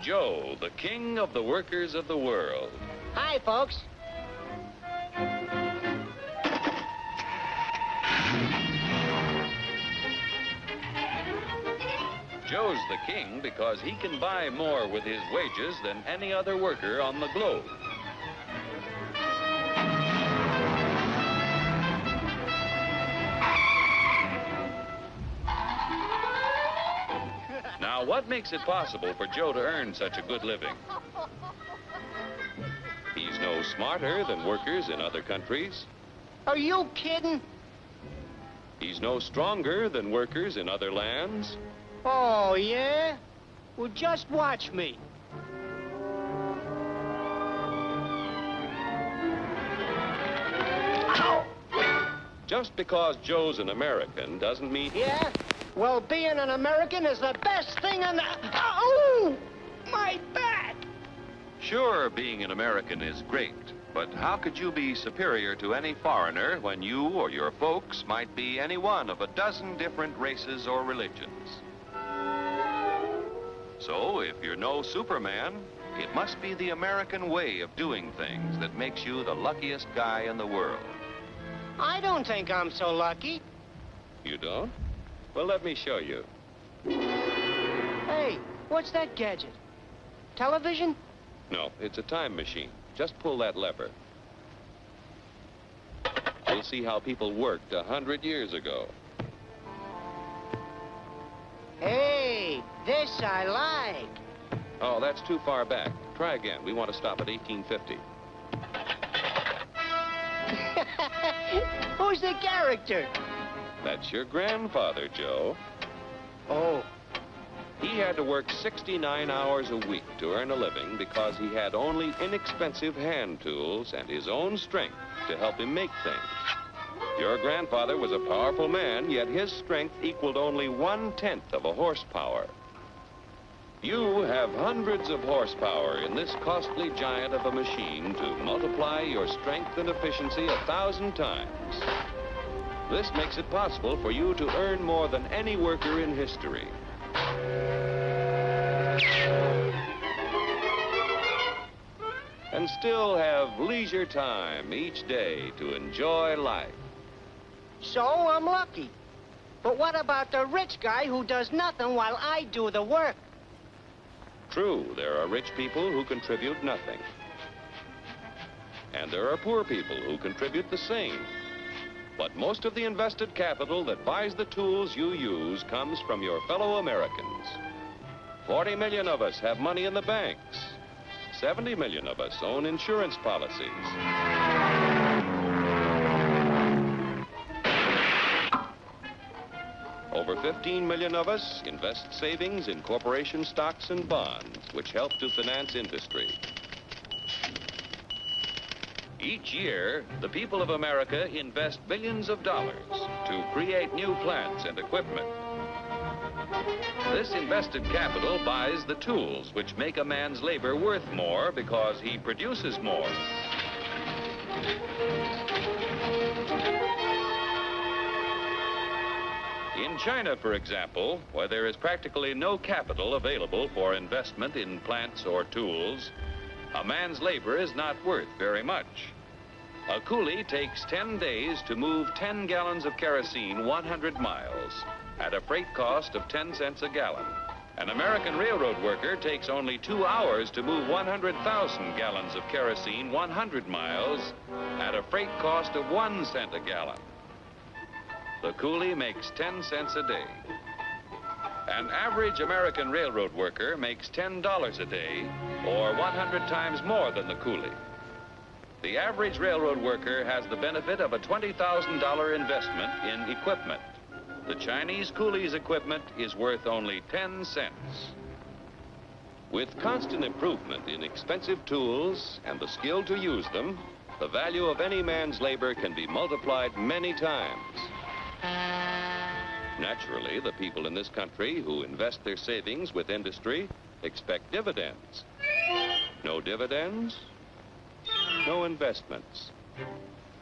Joe, the king of the workers of the world. Hi, folks. Joe's the king because he can buy more with his wages than any other worker on the globe. Now, what makes it possible for Joe to earn such a good living? He's no smarter than workers in other countries. Are you kidding? He's no stronger than workers in other lands. Oh, yeah? Well, just watch me. Ow! Just because Joe's an American doesn't mean... Yeah? Well, being an American is the best thing in the... Oh! My back! Sure, being an American is great, but how could you be superior to any foreigner when you or your folks might be any one of a dozen different races or religions? So, if you're no Superman, it must be the American way of doing things that makes you the luckiest guy in the world. I don't think I'm so lucky. You don't? Well, let me show you. Hey, what's that gadget? Television? No, it's a time machine. Just pull that lever. You'll see how people worked 100 years ago. Hey, this I like. Oh, that's too far back. Try again. We want to stop at 1850. Who's the character? That's your grandfather, Joe. Oh. He had to work 69 hours a week to earn a living because he had only inexpensive hand tools and his own strength to help him make things. Your grandfather was a powerful man, yet his strength equaled only 1/10 of a horsepower. You have hundreds of horsepower in this costly giant of a machine to multiply your strength and efficiency 1,000 times. This makes it possible for you to earn more than any worker in history. And still have leisure time each day to enjoy life. So I'm lucky. But what about the rich guy who does nothing while I do the work? True, there are rich people who contribute nothing. And there are poor people who contribute the same. But most of the invested capital that buys the tools you use comes from your fellow Americans. 40 million of us have money in the banks. 70 million of us own insurance policies. Over 15 million of us invest savings in corporation stocks and bonds, which help to finance industry. Each year, the people of America invest billions of dollars to create new plants and equipment. This invested capital buys the tools which make a man's labor worth more because he produces more. In China, for example, where there is practically no capital available for investment in plants or tools, a man's labor is not worth very much. A coolie takes 10 days to move 10 gallons of kerosene 100 miles at a freight cost of 10 cents a gallon. An American railroad worker takes only 2 hours to move 100,000 gallons of kerosene 100 miles at a freight cost of 1 cent a gallon. The coolie makes 10 cents a day. An average American railroad worker makes $10 a day, or 100 times more than the coolie. The average railroad worker has the benefit of a $20,000 investment in equipment. The Chinese coolie's equipment is worth only 10 cents. With constant improvement in expensive tools and the skill to use them, the value of any man's labor can be multiplied many times. Naturally, the people in this country who invest their savings with industry expect dividends. No dividends, no investments.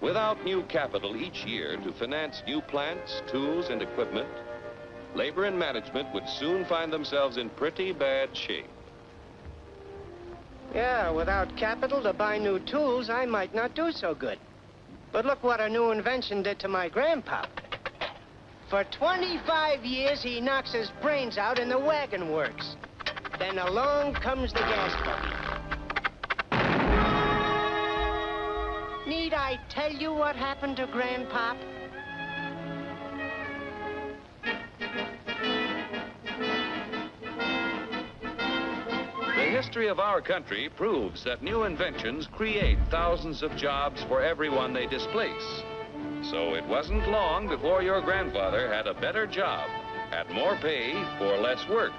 Without new capital each year to finance new plants, tools, and equipment, labor and management would soon find themselves in pretty bad shape. Yeah, without capital to buy new tools, I might not do so good. But look what a new invention did to my grandpa. For 25 years, he knocks his brains out in the wagon works. Then along comes the gas buggy. Need I tell you what happened to Grandpop? The history of our country proves that new inventions create thousands of jobs for everyone they displace. So it wasn't long before your grandfather had a better job, had more pay for less work.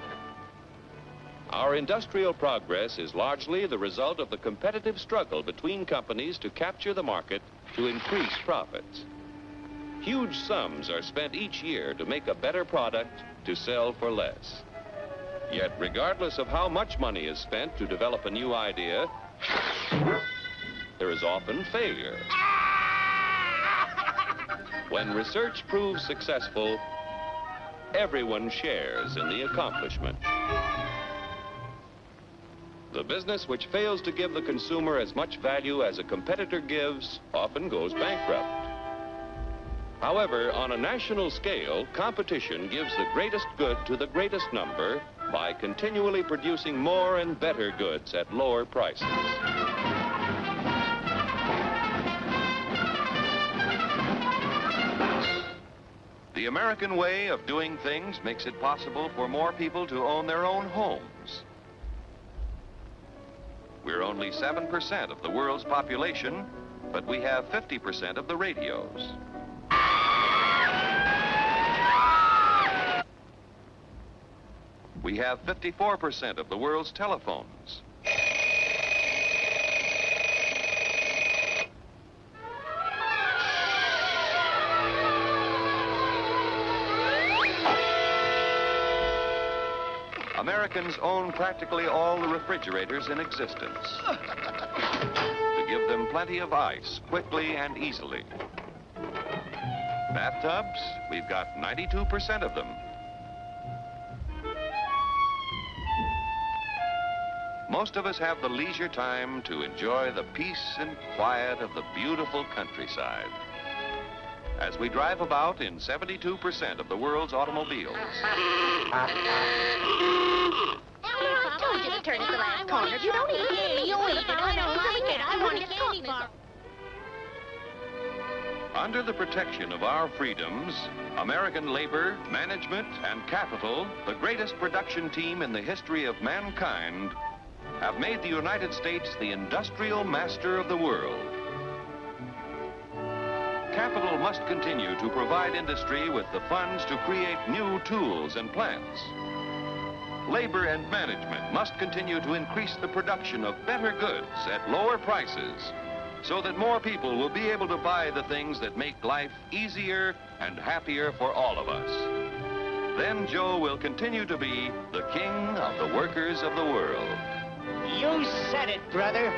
Our industrial progress is largely the result of the competitive struggle between companies to capture the market to increase profits. Huge sums are spent each year to make a better product to sell for less. Yet, regardless of how much money is spent to develop a new idea, there is often failure. When research proves successful, everyone shares in the accomplishment. The business which fails to give the consumer as much value as a competitor gives often goes bankrupt. However, on a national scale, competition gives the greatest good to the greatest number by continually producing more and better goods at lower prices. The American way of doing things makes it possible for more people to own their own homes. We're only 7% of the world's population, but we have 50% of the radios. We have 54% of the world's telephones. Americans own practically all the refrigerators in existence to give them plenty of ice quickly and easily. Bathtubs, we've got 92% of them. Most of us have the leisure time to enjoy the peace and quiet of the beautiful countryside as we drive about in 72% of the world's automobiles. I told you to turn at the last corner. You don't eat it. You eat it. I don't like it. I want a candy bar. Under the protection of our freedoms, American labor, management, and capital, the greatest production team in the history of mankind, have made the United States the industrial master of the world. Capital must continue to provide industry with the funds to create new tools and plants. Labor and management must continue to increase the production of better goods at lower prices so that more people will be able to buy the things that make life easier and happier for all of us. Then Joe will continue to be the king of the workers of the world. You said it, brother.